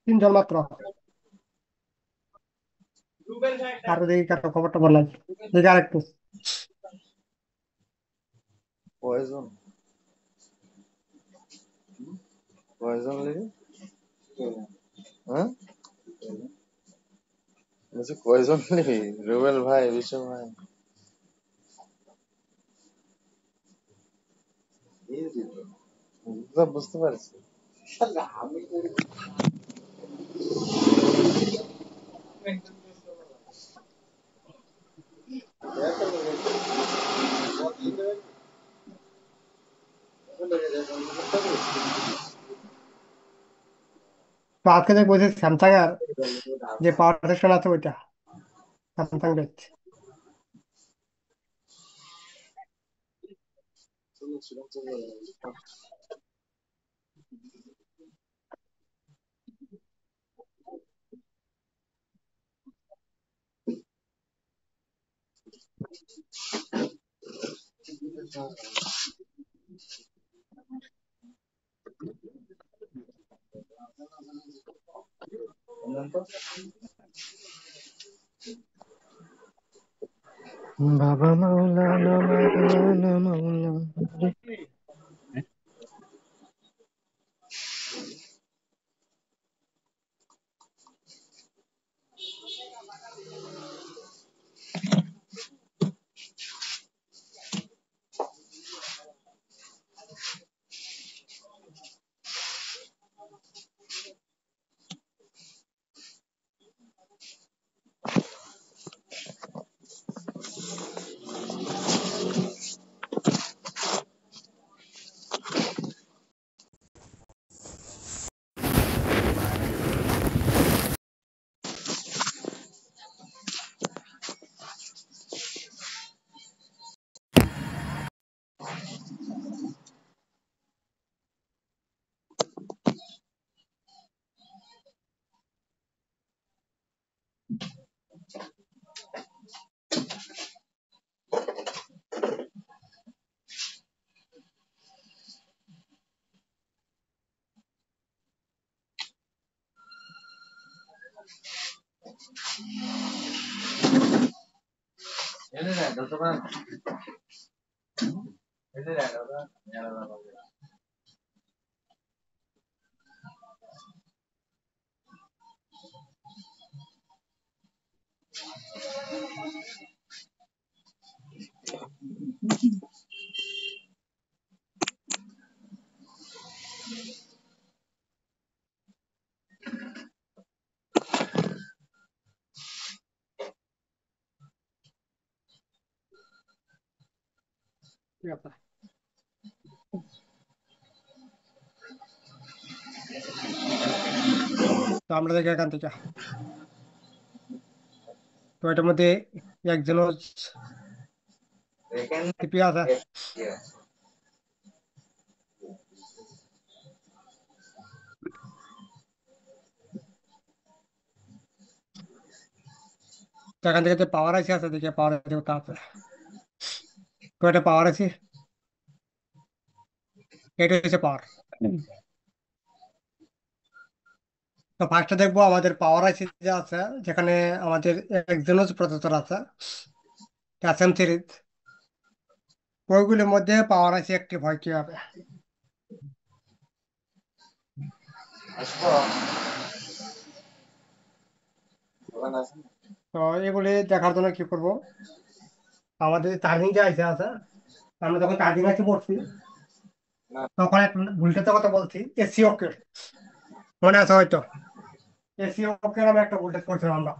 তিনজন মাত্র। আরো দেখি কারো খবরটা বললাম, দেখি আরেকটু। কয়জন কয়জন লেগে হ্যাঁ বলছি কয়জন লেগে রুবেল ভাই বিশ্ব ভাই বুঝতে পারছি। তো আজকে যে বলছি স্যামসাং এর যে পাওয়ার স্টেশন আছে ওইটা, স্যামসাং বেচ। বাবা মাওলানা মাওলানা মাওলানা। ঠিক আছে, তো আমরা দেখি এখান থেকে। তো এটার মধ্যে একজন টিপি আছে। তো এখান থেকে যে পাওয়ার আইসি আছে, দেখি পাওয়ার আইসি কোথা আছে। তো এটা পাওয়ার আইসি, এটা হচ্ছে পাওয়ার। তো ফার্স্টে দেখবো আমাদের পাওয়ার আইসি যে আছে, যেখানে আমাদের এক্সিনোস প্রসেসর আছে, এসএম সিরিজ। ওইগুলির মধ্যে পাওয়ার আইসি অ্যাক্টিভ হয় কিভাবে। তো এগুলি দেখার জন্য কি করব, আমাদের চার্জিং যে আইসি আছে, আমরা যখন চার্জিং আইসি পড়ছি তখন একটা ভোল্টেজের কথা বলছি, এসি ওকে, মনে আছে হয়তো। এসি ওকে নামে একটা ভোল্টেজ করছিলাম আমরা।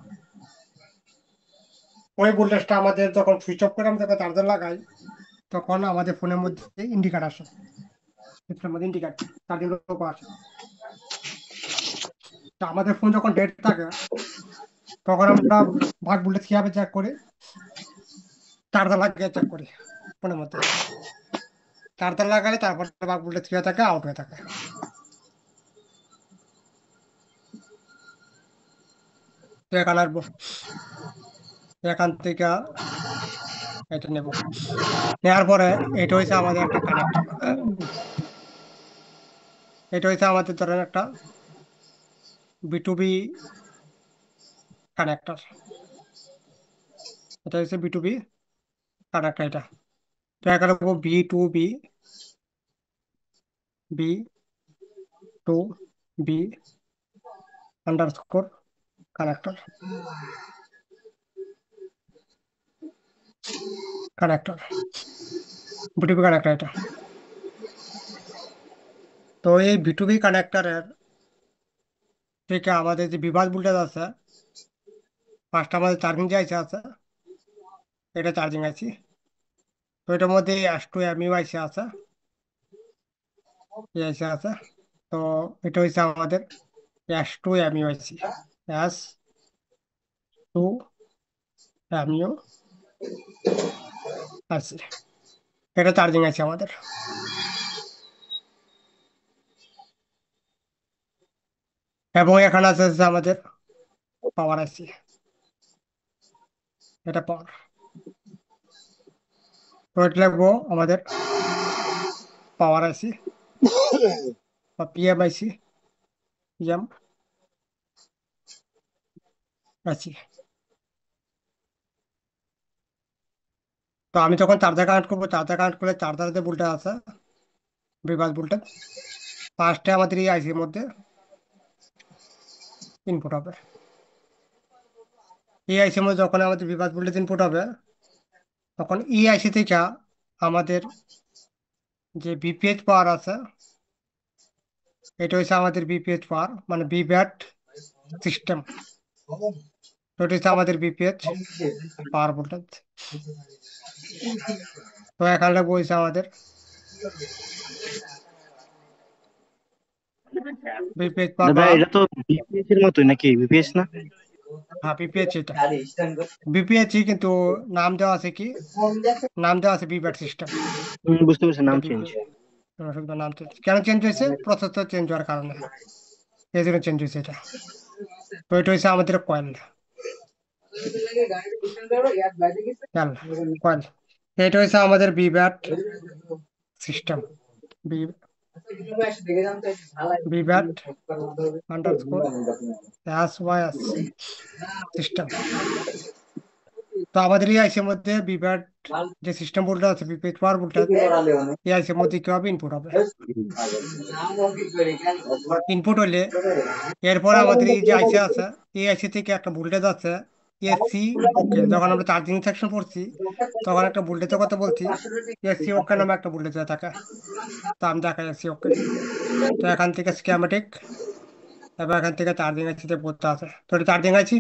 ওই ভোল্টেজটা আমাদের যখন সুইচ অফ করে আমরা যখন চার্জার লাগাই, তখন আমাদের ফোনের মধ্যে ইন্ডিকেটর আসে, ডিসপ্লের মধ্যে ইন্ডিকেটর চার্জিং লোগো আসে। তো আমাদের ফোন যখন ডেড থাকে, তখন আমরা ভাগ ভোল্টেজ কিভাবে চেক করি, চার্জার লাগিয়ে চেক করি। ফোনের মধ্যে চার্জার লাগালে তারপর বাঘ বুলটা থ্রি হয়ে থাকে, আউট হয়ে থাকে। তো এখানে আসবো, এখান থেকে এটা নেব, নেওয়ার পরে এটা হয়েছে আমাদের একটা কানেক্টর। এটা হয়েছে আমাদের ধরেন একটা B2B কানেক্টর। এটা হচ্ছে B2B কানেক্টর। এটা তো এখানে B2B, B2B underscore connector, connector, B2B connector এটা। তো এই B2B কানেক্টরের থেকে আমাদের যে বিভাগ ভোল্টেজ আছে, পাঁচটা আমাদের চার্জিং যে আইসি আছে, এটা চার্জিং আইসি। তো এটার মধ্যে S2 MU আইসি আছে, এই আইসি আছে। তো এটা হচ্ছে আমাদের S2 MU আইসি, S2 MU আইসি, এটা চার্জিং আছে আমাদের। এবং এখানে আছে হচ্ছে আমাদের পাওয়ার আইসি, এটা পাওয়ার। তো এটা লাগবো আমাদের পাওয়ার আইসি বা PMIC, পিএম আইসি। তো আমি যখন চার্জার কানেক্ট করবো, চার্জার কানেক্ট করলে চার্জার যে ভোল্টেজ আছে, বিভাগ ভোল্টেজ, ফার্স্টে আমাদের এই আইসির মধ্যে ইনপুট হবে। এই আইসির মধ্যে যখন আমাদের বিভাগ ভোল্টেজ ইনপুট হবে, তখন এই আইসি থেকে আমাদের যে বিপিএইচ পাওয়ার আছে, এটা হচ্ছে আমাদের বিপিএইচ পাওয়ার, মানে বিব্যাট সিস্টেম। তো এটা হচ্ছে আমাদের বিপিএইচ পাওয়ার ভোল্টেজ। তো এখানে বলছে আমাদের বিপিএইচ পাওয়ার দাদা বা, এটা তো বিপিএস এর মতোই নাকি? বিপিএস না? হ্যাঁ বিপিএইচ এটা বিপিএইচই, কিন্তু নাম দেওয়া আছে কি, নাম দেওয়া আছে বিব্যাট সিস্টেম। বুঝতে পারছি, এটা নাম চেঞ্জ। বিপিএইচ, নাম চেঞ্জ কেন চেঞ্জ হয়েছে? প্রসেসর চেঞ্জ হওয়ার কারণে এই জন্য চেঞ্জ হয়েছে এটা। তো এটা হচ্ছে আমাদের কয়েল, কয়েল। এটা হচ্ছে আমাদের বিব্যাট সিস্টেম, বিব্যাট আন্ডারস্কোর SYS সিস্টেম। তো আমাদের এই আইসির মধ্যে বিব্যাট যে সিস্টেম বলতে আছে, বিপিএইচ পাওয়ার বলতে, এই আইসির মধ্যে কি হবে, ইনপুট হবে। ইনপুট হলে এরপর আমাদের এই যে আইসি আছে, এই আইসি থেকে একটা ভোল্টেজ আছে এসি ওকে। যখন আমরা চার্জিং সেকশন পড়ছি, তখন একটা ভোল্টেজের কথা বলছি, এসি ওকে নামে একটা ভোল্টেজ থাকে। তো আমি দেখাই এসি ওকে। তো এখান থেকে স্কিমেটিক, এবং এখান থেকে চার্জিং আইসিতে পড়তে আছে। তো এটা চার্জিং আইসি,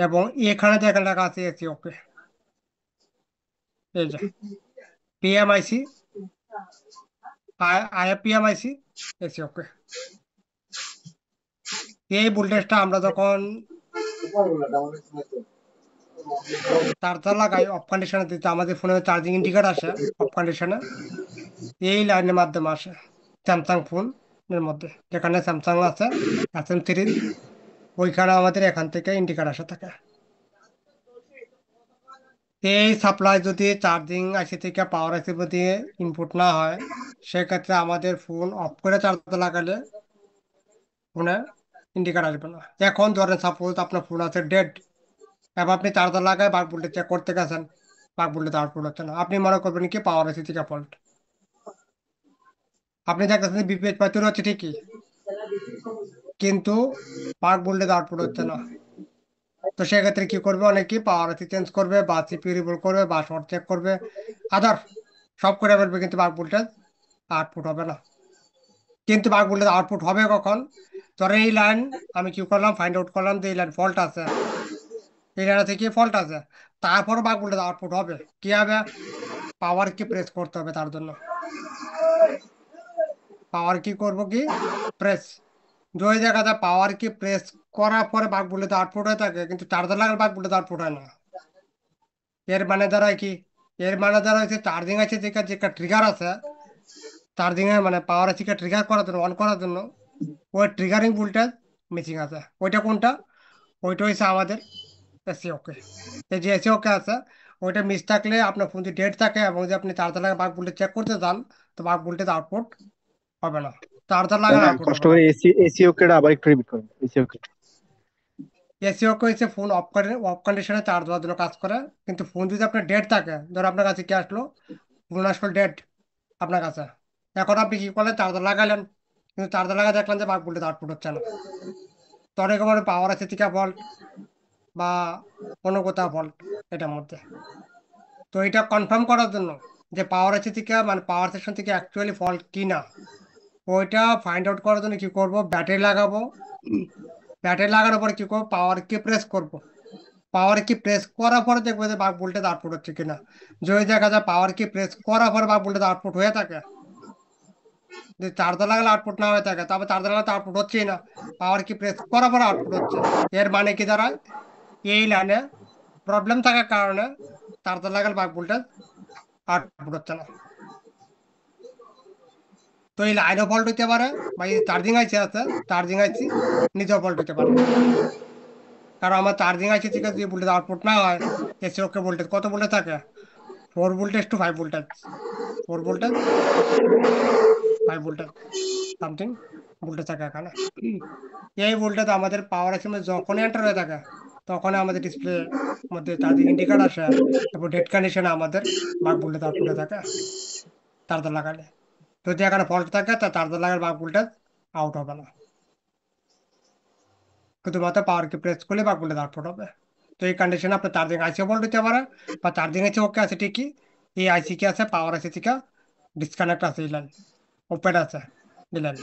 এবং এখানে দেখা লেখা আছে এসি ওকে, এই যে PMIC, IFPMIC, এসি ওকে। এই ভোল্টেজটা আমরা যখন চার্জার লাগাই অফ কন্ডিশনে দিতে, আমাদের ফোনে চার্জিং ইন্ডিকেটর আসে অফ কন্ডিশনে, এই লাইনের মাধ্যমে আসে স্যামসাং ফোনের মধ্যে, যেখানে স্যামসাং আছে SM3, ওইখানে আমাদের এখান থেকে ইন্ডিকেটর আসে থাকে। এই সাপ্লাই যদি চার্জিং আইসি থেকে পাওয়ার আইসি দিয়ে ইনপুট না হয়, সেক্ষেত্রে আমাদের ফোন অফ করে চার্জার লাগালে ফোনে ইন্ডিকেটর আসবে না। এখন ধরেন সাপোজ আপনার ফোন আছে ডেড, এবার আপনি চার্জার লাগায় বাক ভোল্টেজ চেক করতে গেছেন, বাক ভোল্টেজ আউটপুট হচ্ছে না, আপনি মনে করবেন কি পাওয়ার আইসি থেকে ফল্ট। আপনি দেখতেছেন বিপিএইচ পাইতে হচ্ছে ঠিকই, কিন্তু বাক ভোল্টেজ আউটপুট হচ্ছে না। তো সেক্ষেত্রে কি করবে, অনেকে পাওয়ার আইসি চেঞ্জ করবে, বা সিপিইউ রিবুট করবে, বা শর্ট চেক করবে, আদার সব করে ফেলবে, কিন্তু বাক ভোল্টেজ আউটপুট হবে না। কিন্তু বাক ভোল্টেজ আউটপুট হবে কখন? ধরেন এই লাইন আমি কি করলাম, ফাইন্ড আউট করলাম যে এই লাইন ফল্ট আছে, এই লাইন থেকে ফল্ট আছে, তারপর বাক ভোল্টেজ আউটপুট হবে। কি হবে? পাওয়ার কি প্রেস করতে হবে তার জন্য, পাওয়ার কি করব কি প্রেস। যদি দেখা যায় পাওয়ার কি প্রেস করার পরে বাক ভোল্টেজ আউটপুট হয়ে থাকে, কিন্তু চার্জার লাগার বাক ভোল্টেজ আউটপুট হয় না, এর মানে দ্বারা কি এর মানে দ্বারা হচ্ছে চার্জিং আছে যে ট্রিগার আছে, চার্জিং এর মানে পাওয়ার আছে ট্রিগার করার জন্য, অন করার জন্য ওই ট্রিগারিং ভোল্টেজ মিসিং আছে। ওইটা কোনটা? ওইটা হচ্ছে আমাদের এসি ওকে। এই যে এসি ওকে আছে, ওইটা মিস থাকলে আপনার ফোন যদি ডেড থাকে এবং যদি আপনি চার্জার লাগায় বাক ভোল্টেজ চেক করতে চান, তো বাক ভোল্টেজ আউটপুট হবে না, চার্জার লাগালে দাদা আউটপুট কষ্ট হবে না। করে এসি ওকেটা আবার একটু রিপিট করুন, এসি ওকে। এসি ওকে হচ্ছে ফোন অফ কন্ডিশনে চার্জ হওয়ার জন্য কাজ করে। কিন্তু ফোন যদি আপনার ডেড থাকে, ধরো আপনার কাছে কি আসলো, ফোন আসলো ডেড আপনার কাছে, এখন আপনি কি করলেন, চার্জার লাগালেন, কিন্তু চার্জার লাগায় দেখলেন যে বাক ভোল্টেজ আউটপুট হচ্ছে না, তো অনেক সময় পাওয়ার আছে থেকে ফল্ট বা অন্য কোথাও ফল্ট এটার মধ্যে। তো এটা কনফার্ম করার জন্য যে পাওয়ার আছে থেকে মানে পাওয়ার সেকশন থেকে অ্যাকচুয়ালি ফল্ট কি না, ওইটা ফাইন্ড আউট করার জন্য কি করব, ব্যাটারি লাগাবো। ব্যাটারি লাগানোর পরে কি করবো, পাওয়ার কি প্রেস করব। পাওয়ার কি প্রেস করার পরে দেখবো যে বাক ভোল্টেজ আউটপুট হচ্ছে কিনা। যদি দেখা যায় পাওয়ার কি প্রেস করার পরে বাক ভোল্টেজ আউটপুট হয়ে থাকে, যে চার্জার লাগালে আউটপুট না হয়ে থাকে, তবে চার্জার লাগালে আউটপুট হচ্ছেই না, পাওয়ার কি প্রেস করার পরে আউটপুট হচ্ছে, এর মানে কি দাঁড়ায়, এই লাইনে প্রবলেম থাকার কারণে চার্জার লাগালে বাক ভোল্টেজ আউটপুট হচ্ছে না। তো এই লাইনও ফল্ট হইতে পারে, বা এই চার্জিং আইসি আছে, চার্জিং আইসি নিজেও ফল্ট হতে পারে। কারণ আমার চার্জিং আইসি থেকে যদি ভোল্টেজ আউটপুট না হয়, এসি ওকে ভোল্টেজ কত ভোল্টেজ থাকে, 4 voltage to 5 voltage, 4 voltage to 5 voltage something voltage থাকে এখানে। এই ভোল্টেজ আমাদের পাওয়ার আইসি মধ্যে যখনই এন্টার হয়ে থাকে, তখন আমাদের ডিসপ্লে মধ্যে চার্জিং ইন্ডিকেটর আসে, এবং ডেড কন্ডিশনে আমাদের বাক ভোল্টেজ আউটপুটে থাকে চার্জার লাগালে। যদি এখানে ফল্ট থাকে তা চার্জার লাগালে বাক ভোল্টেজ আউট হবে না, শুধুমাত্র পাওয়ারকে প্রেস করলে বাক ভোল্টেজ আউটপুট হবে। তো এই কন্ডিশনে আপনার চার্জিং আইসিও ভোল্ট দিতে পারে, বা চার্জিং আইসি ওকে আছে ঠিকই, এই আইসি কি আছে, পাওয়ার আইসি থেকে ডিসকানেক্ট আছে, এই লাইন ওপেন আছে এই লাইন।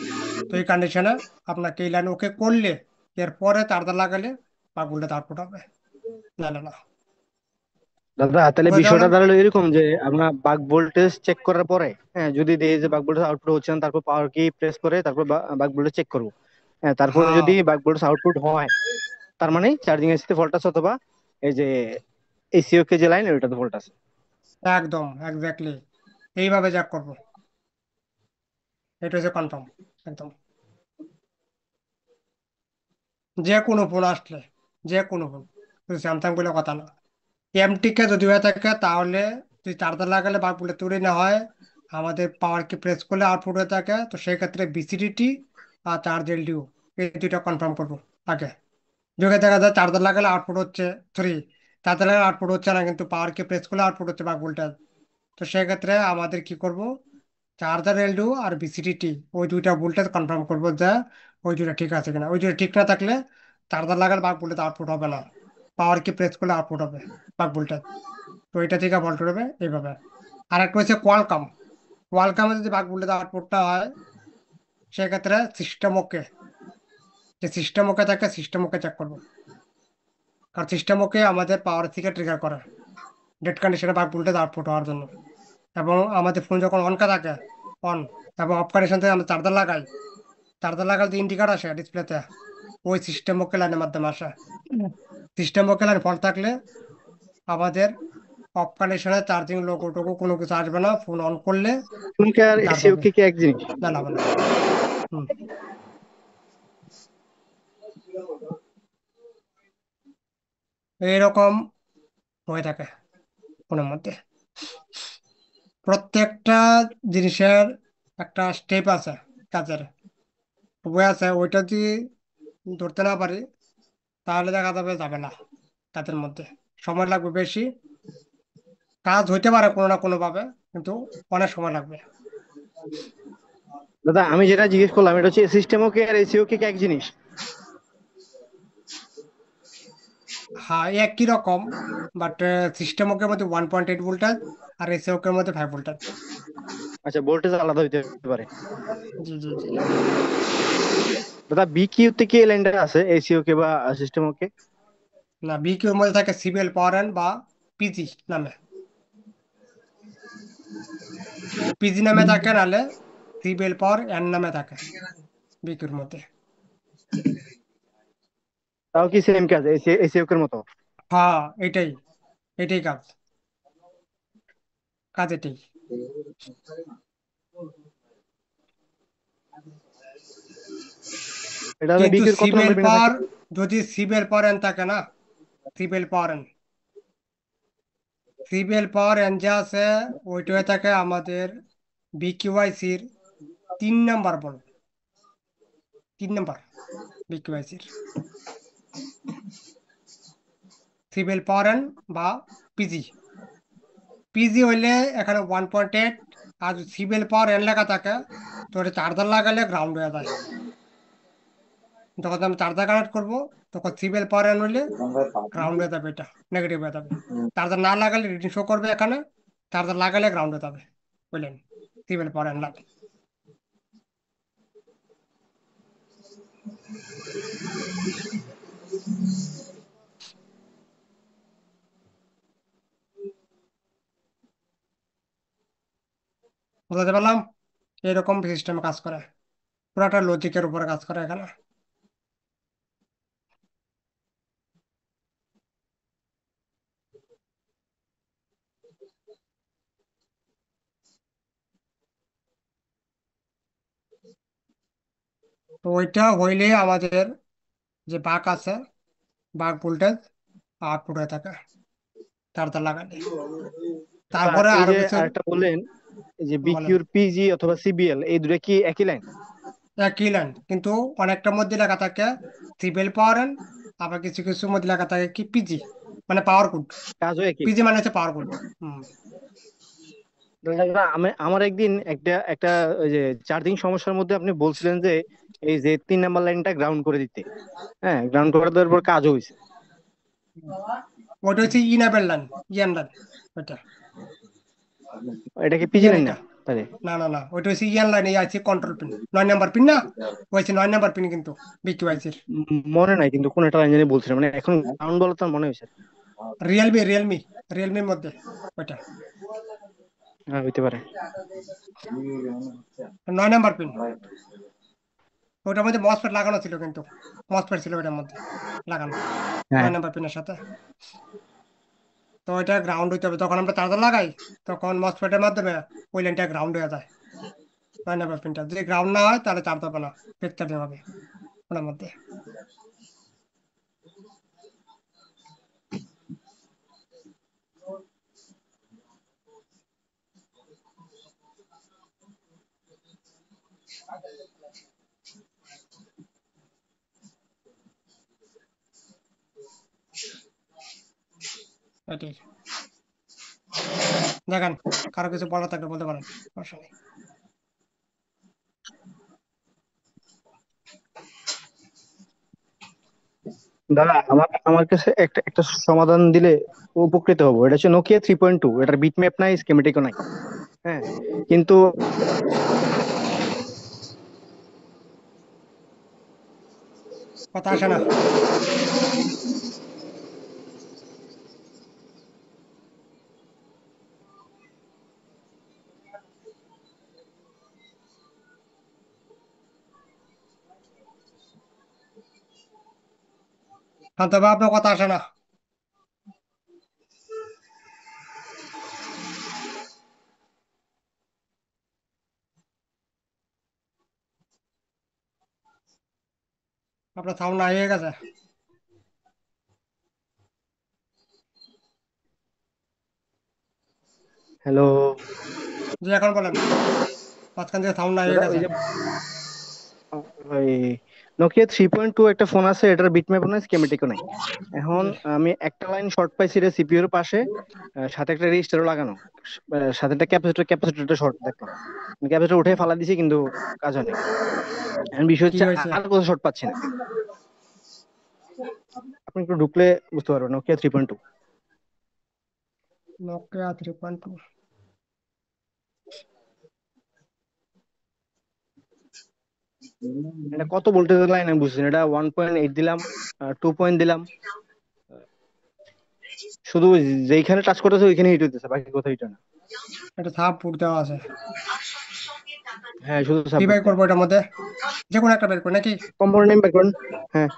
তো এই কন্ডিশনে আপনাকে এই লাইন ওকে করলে এরপরে চার্জার লাগালে বাক ভোল্টেজ আউটপুট হবে, না না না। দাদা তাহলে বুঝতে বিষয়টা পারলেন? দাঁড়ালো এরকম যে আমরা বাক ভোল্টেজ চেক করার পরে, হ্যাঁ, যদি দেখি যে বাক ভোল্টেজ আউটপুট হচ্ছে না, তারপর পাওয়ার কি প্রেস করে তারপর বাক ভোল্টেজ চেক করবো। হ্যাঁ, তারপরে হ্যাঁ, যদি বাক ভোল্টেজ আউটপুট হয়, তার মানে চার্জিং এর সাথে ফল্ট আছে, অথবা এই যে এসিও কে যে লাইন ওইটাতে ফল্ট আছে। একদম এক্স্যাক্টলি এইভাবে চেক করবো, এটা হচ্ছে কনফার্ম একদম। যে কোনো ফোন আসলে, যে কোনো ফোন, শুধু স্যামসাং বলে কথা না, এমটিকে যদি হয়ে থাকে তাহলে, যদি চার্জার লাগালে বা বলে তৈরি না হয়, আমাদের পাওয়ার কি প্রেস করলে আউটপুট হয়ে থাকে, তো সেই ক্ষেত্রে বিসিডিটি আর চার্জ এলডিও এই দুইটা কনফার্ম করবো আগে। যদি দেখা যায় চার্জার লাগালে আউটপুট হচ্ছে, সরি, চার্জার লাগালে আউটপুট হচ্ছে না কিন্তু পাওয়ার কি প্রেস করলে আউটপুট হচ্ছে বা ভোল্টেজ, তো সেই ক্ষেত্রে আমাদের কি করব, চার্জার এলডিও আর বিসিডিটি ওই দুইটা ভোল্টেজ কনফার্ম করবো যে ওই দুইটা ঠিক আছে কিনা। ওই দুইটা ঠিক না থাকলে চার্জার লাগালে বাক ভোল্টেজ আউটপুট হবে না, পাওয়ার কি প্রেস করলে আউটপুট হবে বাক ভোল্টেজ। তো এটা থেকে ভল্ট করবে এইভাবে। আর একটা হচ্ছে কোয়ালকাম। কোয়ালকামে যদি বাক ভোল্টেজ আউটপুটটা হয়, সেক্ষেত্রে সিস্টেম ওকে, যে সিস্টেম ওকে থাকে সিস্টেম ওকে চেক করবো। কারণ সিস্টেম ওকে আমাদের পাওয়ার থেকে ট্রিগার করে ডেড কন্ডিশনে বাক ভোল্টেজ আউটপুট হওয়ার জন্য। এবং আমাদের ফোন যখন অন থাকে, অন, এবং অফ কন্ডিশন থেকে আমরা চার্জার লাগাই, চার্জার লাগালে যে ইন্ডিকেটর আসে ডিসপ্লেতে, ওই সিস্টেম ওকে লাইনের মাধ্যমে আসে। সিস্টেম ওকে লাইন ফল্ট থাকলে আমাদের অফ কন্ডিশনে চার্জিং লোগো টোগো কোনো কিছু আসবে না, ফোন অন করলে তুমি আর চার্জ এসিও হবে, কি এক জিনিস? না হবে না। হুম, এইরকম হয়ে থাকে ফোনের মধ্যে। প্রত্যেকটা জিনিসের একটা স্টেপ আছে কাজের, ওয়ে আছে, ওইটা যদি ধরতে না পারি তাহলে দেখা যাবে যাবে না, কাজের মধ্যে সময় লাগবে বেশি, কাজ হইতে পারে কোনো না কোনো ভাবে, কিন্তু অনেক সময় লাগবে। দাদা আমি যেটা জিজ্ঞেস করলাম এটা হচ্ছে সিস্টেম ওকে আর এসিও কি এক জিনিস? হ্যাঁ একই রকম, বাট সিস্টেম ওকের মধ্যে 1.8 ভোল্টেজ আর এসি ওকের মধ্যে 5 ভোল্টেজ। আচ্ছা, ভোল্টেজ আলাদা হইতে পারে। জি জি জি। দাদা বিকিউ তে কি এই লাইনটা আছে, এসিও কে বা সিস্টেম ওকে? না, বিকিউর মধ্যে থাকে সিবিএল পাওয়ার এন্ড বা পিজি নামে, পিজি নামে থাকে, নাহলে সিবিএল পাওয়ার এন নামে থাকে বিকিউর মধ্যে। তাও কি সেম কাজ, এসিও এর মতো? হ্যাঁ, এটাই এটাই কাজ। কাজেতেই। এটা হলো কিন্তু বিকিউর কত সিবেল নম্বর পিনে পাওয়ার, থাকে? যদি সিবেল পাওয়ার এন থাকে না, সিবেল পাওয়ার এন, সিবেল পাওয়ার এন যে আছে ওইটা হয়ে থাকে আমাদের বিকিউআইসির 3 নাম্বার বল, 3 নাম্বার বিকিউআইসির সিবেল পাওয়ার এন বা পিজি। পিজি হইলে এখানে 1.8, আর সিবেল পাওয়ার এন লেখা থাকে তো ওটা চার্জার লাগালে গ্রাউন্ড হয়ে যায়। যখন আমি চার্জার কানেক্ট করবো তখন সিবেল পাওয়ার এন হইলে গ্রাউন্ড হয়ে যাবে, এটা নেগেটিভ হয়ে যাবে। চার্জার না লাগালে রিডিং শো করবে এখানে, চার্জার লাগালে গ্রাউন্ড হয়ে যাবে, বুঝলেন? সিবেল পাওয়ার এন লাগে। বুঝতে পারলাম? এরকম সিস্টেমে কাজ করে, পুরাটা লজিকের উপরে কাজ করে এখানে। তো ওইটা হইলে আমাদের যে বাক আছে, বাক ভোল্টেজ আউটপুট হয়ে থাকে চার্জার লাগালে। দাদা, তারপরে এই আরো যে কিছু আরেকটা বললেন, এই যে বলেন। বিকিউর পিজি অথবা সিবিএল এই দুটো কি একই লাইন? একই লাইন, কিন্তু অনেকটার মধ্যে লেখা থাকে সিবেল পাওয়ার এন, আবার কিছু কিছু মধ্যে লেখা থাকে কি পিজি, মানে পাওয়ার গুড। কাজও একই? পিজি মানে হচ্ছে পাওয়ার গুড। হুম। দাদা, আমার একদিন একটা একটা ওই যে চার্জিং সমস্যার মধ্যে আপনি বলছিলেন যে এই যে 3 নাম্বার লাইনটা গ্রাউন্ড করে দিতে। হ্যাঁ, গ্রাউন্ড করে দেওয়ার পর কাজও হয়েছে। ওইটা হচ্ছে ইনাবেল লাইন, ইয়ান লাইন ওইটা, এটা কি পিজি ইয়ান লাইন এটা। না তাহলে? না না না, ওইটা হচ্ছে ইয়ান লাইন, এই আছে কন্ট্রোল পিন, 9 নাম্বার পিন না, ওই হচ্ছে 9 নাম্বার পিন কিন্তু বিকিউআইসির। মনে নাই, কিন্তু কোন একটা লাইন জানি বলছিলেন, মানে এখন গ্রাউন্ড বলা তো আর মনে হয়েছে। রিয়েলমি রিয়েলমি রিয়েলমির মধ্যে ওইটা হ্যাঁ, হইতে পারে। 9 নাম্বার পিন। ওটার মধ্যে মসফেট লাগানো ছিল, কিন্তু মসফেট ছিল ওটার মধ্যে লাগানো হ্যাঁ। 9 নাম্বার পিনের সাথে। তো ওইটা গ্রাউন্ড হইতে হবে, যখন আমরা চার্জার লাগাই তখন মসফেটের মাধ্যমে ওই লাইনটা গ্রাউন্ড হয়ে যায়। 9 নাম্বার পিনটা যদি গ্রাউন্ড না হয় তাহলে চার্জ হবে না, ফেক চার্জিং হবে ওটার মধ্যে। এটাই, দেখেন কারো কিছু বলার থাকলে বলতে পারেন, সমস্যা নেই। দাদা, আমার আমার কাছে একটা একটা সমাধান দিলে উপকৃত হবো। এটা হচ্ছে নোকিয়া 3.2, এটার বিটম্যাপ নাই, স্কিমেটিকও নাই। হ্যাঁ, কিন্তু কথা আসে না। শান্ত ভাই, আপনার কথা আসে না। আপনার সাউন্ড নাই হয়ে গেছে। হ্যালো জি এখন বলেন, মাঝখান থেকে সাউন্ড নাই হয়ে দাদা, ওই গেছে। যে ওই নোকিয়া 3.2 একটা ফোন আছে, এটার বিটম্যাপও নাই, স্কিমেটিকও নাই। এখন জি, আমি একটা লাইন শর্ট পাইছি রে সিপিইউর পাশে, সাথে একটা রেজিস্টারও লাগানো, সাথে একটা ক্যাপাসিটরটা শর্ট দেখলাম। ক্যাপাসিটর উঠে ফালা দিছি, কিন্তু কাজ হয় নাই। এখন বিষয় কি হচ্ছে হয়েছে? আর কোথাও শর্ট পাচ্ছি না। আপনি একটু ঢুকলে বুঝতে পারবেন। নোকিয়া 3.2। নোকিয়া 3.2। এটা কত ভোল্টেজের লাইন আমি বুঝছি না। এটা 1.8 দিলাম, 2 দিলাম, শুধু যেইখানে টাচ করতেছে ওইখানে হিট হইতেছে, বাকি কোথাও হিট হয় না। এটা সাপ ফুট দেওয়া আছে। হ্যাঁ, শুধু কি বাই সাপোর্ট দেয়। করবো এটার মধ্যে, যে কোনো একটা বের করে নাকি? কম্পোনেন্ট নেম বের করুন। হ্যাঁ।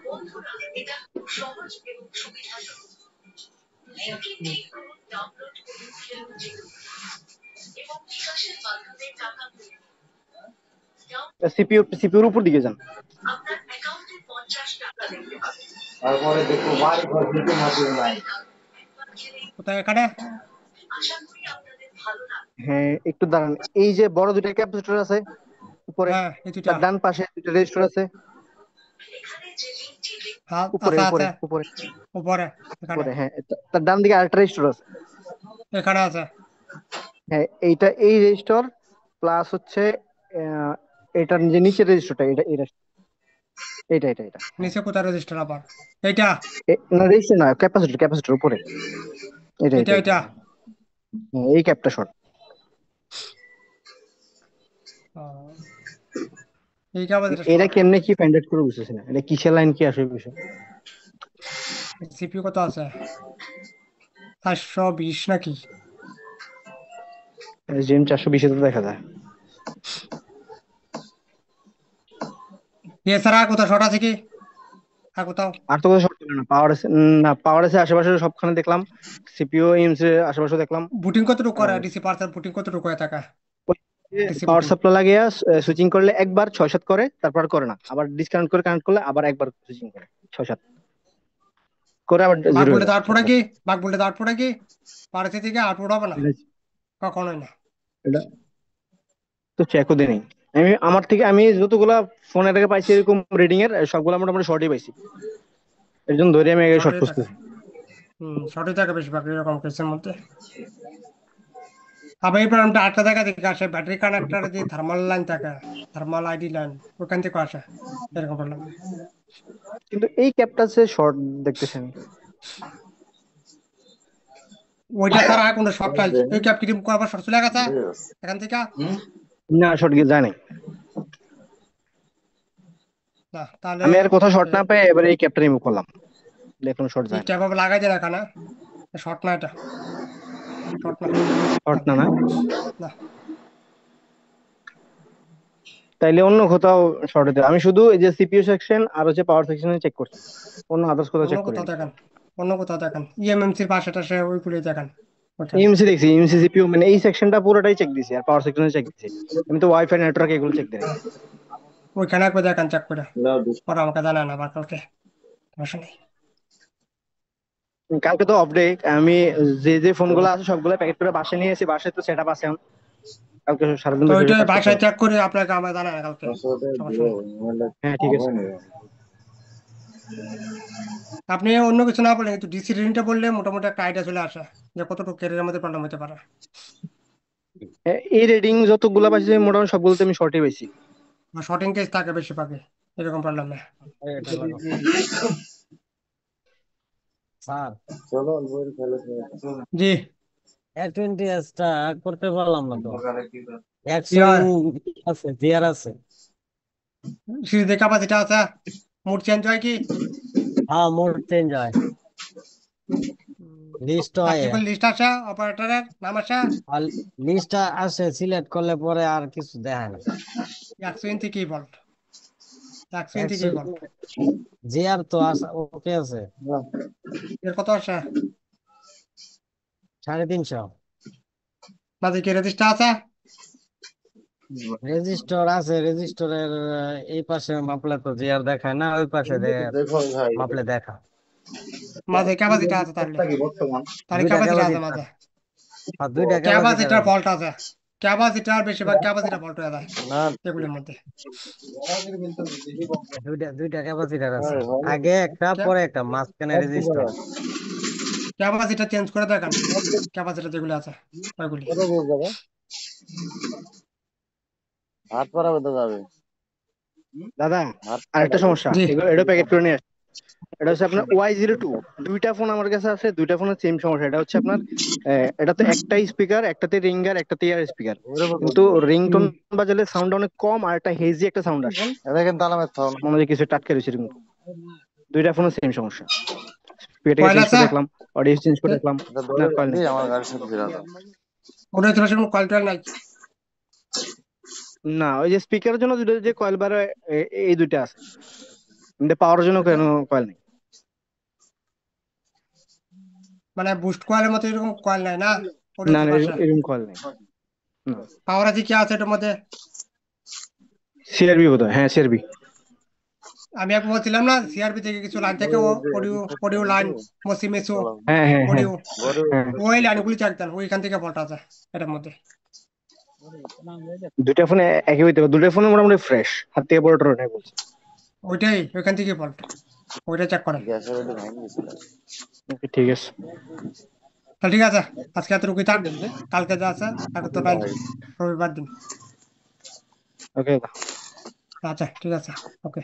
সিপিইউর উপর দিকে যান। তারপরে দেখো বাড়ি ঘর দিতে মাটি নাই। কোথায় এখানে? হ্যাঁ একটু দাঁড়ান, এই যে বড় দুইটা ক্যাপাসিটর আছে উপরে, হ্যাঁ এই দুইটা। তার ডান পাশে দুইটা রেজিস্টর আছে। হ্যাঁ উপরে আছে উপরে আছে উপরে উপরে এখানে। উপরে, হ্যাঁ তার ডান দিকে আরেকটা রেজিস্টর আছে। এখানে আছে। হ্যাঁ এইটা এই রেজিস্টর প্লাস হচ্ছে আহ, এটার যে নিচের রেজিস্টরটা, এটা এটা এটা এটা এটা নিচে কোথায় রেজিস্টার আবার? এইটা না রেজিস্টর না, ক্যাপাসিটর ক্যাপাসিটর উপরে, এটা এটা এটা এটা এটা। হ্যাঁ, এই ক্যাপটা শর্ট। এইটা আমাদের এরা শর্ট। কেমনে কি ফাইন্ড আউট করে বুঝতেছি না, এটা কিসের লাইন কি আসলে বিষয়। সিপিইউ কত আছে? 420 নাকি? জিএম 420 তো দেখা যায়। এছাড়া আর কোথাও শর্ট আছে কি? আর কোথাও? আর তো কোথাও শর্ট ছিল না, পাওয়ার আছে না, পাওয়ার আছে আশেপাশে সবখানে দেখলাম, সিপিইউ এমস এর আশেপাশে দেখলাম। বুটিং কতটুকু করে? আর ডিসি পার্সার বুটিং কতটুকু হয়ে থাকে? ডিসি পাওয়ার বুটিং সাপ্লাই লাগিয়ে সুইচিং করলে একবার 6-7 করে, তারপর করে না, আবার ডিসকানেক্ট করে কানেক্ট করলে আবার একবার সুইচিং করে 6-7 করে, আবার বাঘ জিরো হয়ে বলতে যায় আউটপুট কি? বাঘ বলতে আউটপুট কি? পার্সি থেকে আউটপুট হবে না এটা কখনোই না। এটা তো চেকও দিই নাই আমি, আমার থেকে আমি যতগুলা ফোনের থেকে পাইছি এরকম রিডিং এর সবগুলা মোটামুটি শর্টই পাইছি, এর জন্য ধরে আমি আগে শর্ট শর্টই থাকে। খুঁজতেছি। শর্টই থাকে বেশিরভাগ এরকম কেসের মধ্যে। আবার এই প্রবলেমটা আটটা জায়গা থেকে আসে, ব্যাটারি কানেক্টর যে থার্মাল লাইন থাকে, থার্মাল আইডি লাইন, ওখান থেকে আসে এরকম প্রবলেম। কিন্তু এই ক্যাপটা সে শর্ট দেখতেছি আমি। ওইটা ছাড়া আর কোনো শর্ট নাই। এই ক্যাপ কিরিম করার শর্ট চলে গেছে এখান থেকে। না শর্ট গিয়ে যায় নাই, না তাহলে আমি আর কোথাও শর্ট না পেয়ে এবার এই ক্যাপটা রিমুভ করলাম, দেখুন শর্ট এই যায় না। ক্যাপ আবার লাগাই দেয় এখানে। শর্ট না এটা, শর্ট না। শর্ট না না, না তাইলে অন্য কোথাও শর্ট হতে আমি শুধু এই যে সিপিইউ সেকশন আর হচ্ছে পাওয়ার সেকশনে চেক করছি, অন্য আদার্স কোথাও অন্য চেক কোথাও করিনি। দেখান, অন্য কোথাও দেখান, ইএমএমসির পাশে টাশে ওইগুলি দেখান ওইখানে। এমসি দেখছি, এমসি সিপিইউ মানে এই সেকশনটা পুরোটাই চেক দিছি, আর পাওয়ার সেকশনে চেক দিছি, আমি তো ওয়াইফাই নেটওয়ার্ক এগুলো চেক দিই নাই। ওইখানে একবার দেখান চেক করে। না পরে আমাকে জানান আবার কালকে, সমস্যা নেই। কালকে তো অফ ডে, আমি যে যে ফোনগুলো আছে সবগুলো প্যাকেট করে বাসায় নিয়ে এসেছি, বাসায় তো সেটআপ আছে এখন। কালকে সারাদিন তো বসে বসে ওইটাই কাজ করতে বাসায় হবে। চেক করে আপনাকে আমাকে জানান কালকে, আসলে সমস্যা দিও নেই। নাহলে হ্যাঁ ঠিক আছে। হবে না। আপনি অন্য কিছু না বলেন, কিন্তু ডিসি রিডিংটা বললে মোটামুটি একটা আইডিয়া চলে আসে যে কতটুকু ক্যারিয়ার মধ্যে প্রবলেম হতে পারে। এই রেটিং যতগুলো পাইছি মোটামুটি সবগুলোতে আমি শর্টই পাইছি। শর্টিং কেস থাকে বেশিরভাগই এরকম প্রবলেম নেই। এটা লাগাও স্যার। চলো বই খেলে জি। A20s টা করতে পারলাম না তো, কি একশো হয়? আছে, জিআর আছে। সিরিজের ক্যাপাসিটি আছে, মুড চেঞ্জ হয় কি? হ্যাঁ মোড চেঞ্জ হয়, লিস্ট হয়। কার্যকর লিস্ট আসে, অপারেটরের নাম আসে। আর লিস্টটা আসে, সিলেক্ট করলে পরে আর কিছু দেখায় না। 100 ইঞ্চি কি বল্ট, 100 ইঞ্চি কি একশো বল্ট জিআর তো ওকে আছে, এর কত আসে? 350। মাঝে কি রেজিস্টার আছে? রেজিস্টর আছে, রেজিস্টরের এই পাশে মাপলে তো জিআর দেখায় না, ওই পাশে দেখো ভাই মাপলে দেখা। মাঝে ক্যাপাসিটি আছে তাহলে, কি বর্তমান তাহলে দুইটা ক্যাপাসিটি আছে ক্যাপাসিটার, মাঝে। আর দুইটা ক্যাপাসিটার ক্যাপাসিটার আছে। ফল্ট আছে, ক্যাপাসিটার বেশিরভাগ ক্যাপাসিটার ফল্ট হয়ে যায় না এগুলির মধ্যে। দুইটা দুইটা ক্যাপাসিটার আছে, হয় হয় আগে একটা পরে একটা, মাঝখানে সব ঠিক রেজিস্টর। আছে ক্যাপাসিটার চেঞ্জ করে দেখান, ক্যাপাসিটার যেগুলি আছে ওইগুলি। কত দূর যাবে হাত পারাবে তো যাবে দাদা হাত আরেকটা সমস্যা, জি। এগুলো এটা প্যাকেট করে নিয়ে আসছে। এটা হচ্ছে আপনার Y02, দুইটা ফোন আমার কাছে আছে, দুইটা ফোনের সেম সমস্যা। এটা হচ্ছে আপনার এটাতে একটাই স্পিকার, একটাতে রিঙ্গার, একটাতে ইয়ার স্পিকার, কিন্তু রিংটোন বাজালে সাউন্ড অনেক কম, আর একটা হেজি একটা সাউন্ড আসে, এটা কিন্তু আলামের থাও না মনে হয় কিছু টাটকা রয়েছে এরকম। দুইটা ফোনের সেম সমস্যা, স্পিকারটাকে কয়েল চেঞ্জ আছে? করে দেখলাম, অডিও চেঞ্জ করে দেখলাম, এটা না ধরে কল নেই। দিয়ে আমার গাড়ির সাথে ফিরা দাও ওটা তোমার সেরকম কয়েল টয়েল নাই? না ওই যে স্পিকারের জন্য দুটো যে কয়েল বার হয়, এই দুইটা আছে, কিন্তু পাওয়ার জন্য কেন কয়েল নেই। মানে বুস্ট কয়েলের মতো এরকম কয়েল নাই না না ওটার না পাশে? এরকম কয়েল নেই। পাওয়ার আছে কি আছে এটার মধ্যে? সিআরবি বোধ হয়, হ্যাঁ সিআরবি। আমি এক বলছিলাম না সিআরপি থেকে কিছু লাইন থেকে অডিও অডিও লাইন মসি মেসো হ্যাঁ হ্যাঁ হ্যাঁ অডিও হ্যাঁ। ওই লাইনগুলি চাইতেন ওইখান থেকে ফল্ট আছে এটার মধ্যে। দুইটা ফোনে একই হইতে পারে, দুইটা ফোনে মোটামুটি ফ্রেশ, হাত থেকে পড়ে টরে নাই বলছে। ওইটাই ওইখান থেকে ফল্ট, ওইটা চেক করেন। গ্যাসের ওটা ভেঙে গেছিল। ওকে ঠিক আছে। তাহলে ঠিক আছে, আজকে এত রুগী থাক, কালকে যা আছে তাকে তো নাই, রবিবার দিন। ওকে। আচ্ছা ঠিক আছে, ওকে।